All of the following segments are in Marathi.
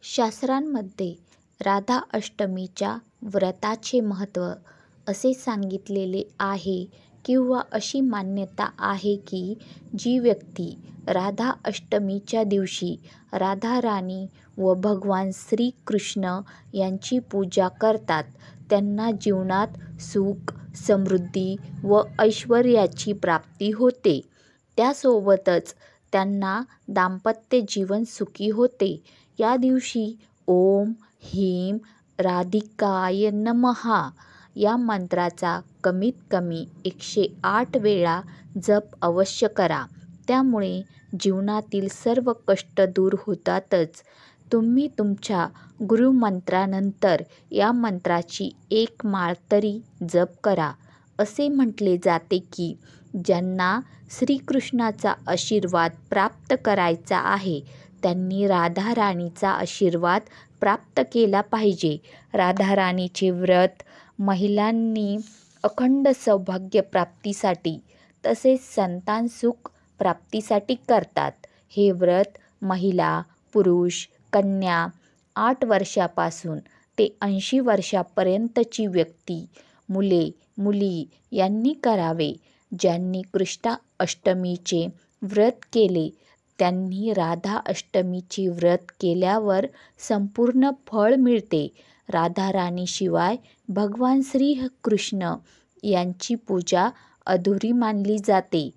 शास्त्रांमध्ये राधा अष्टमीच्या व्रताचे महत्त्व असे सांगितलेले आहे किंवा अशी मान्यता आहे की जी व्यक्ती राधा अष्टमीच्या दिवशी राधाराणी व भगवान श्रीकृष्ण यांची पूजा करतात त्यांना जीवनात सुख, समृद्धी व ऐश्वर्याची प्राप्ती होते. त्यासोबतच त्यांना दाम्पत्य जीवन सुखी होते. या दिवशी ओम ह्रीं राधिकाय नमः या मंत्राचा कमीत कमी 108 वेळा जप अवश्य करा. त्यामुळे जीवनातील सर्व कष्ट दूर होतातच. तुम्ही तुमच्या गुरुमंत्रानंतर या मंत्राची 1 माळ तरी जप करा. असे म्हटले जाते की ज्यांना श्रीकृष्णाचा आशीर्वाद प्राप्त करायचा आहे त्यांनी राधाराणीचा आशीर्वाद प्राप्त केला पाहिजे. राधाराणीचे व्रत महिलांनी अखंड सौभाग्य प्राप्तीसाठी तसेच संतान सुख प्राप्तीसाठी करतात. हे व्रत महिला, पुरुष, कन्या 8 वर्षापासून ते 80 वर्षापर्यंतची व्यक्ती, मुले, मुली यांनी करावे. ज्यांनी कृष्ण अष्टमीचे व्रत केले त्यांनी राधा अष्टमीचे व्रत केल्यावर संपूर्ण फळ मिळते. राधाराणीशिवाय भगवान श्रीकृष्ण यांची पूजा अधुरी मानली जाते.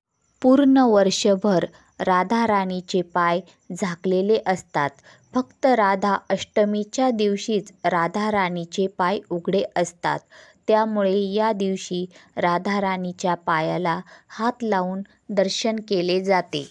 पूर्ण वर्षभर राधाराणीचे पाय झाकलेले असतात. फक्त राधा अष्टमीच्या दिवशीच राधाराणीचे पाय उघडे असतात. त्यामुळे या दिवशी राधाराणीच्या पायाला हात लावून दर्शन केले जाते.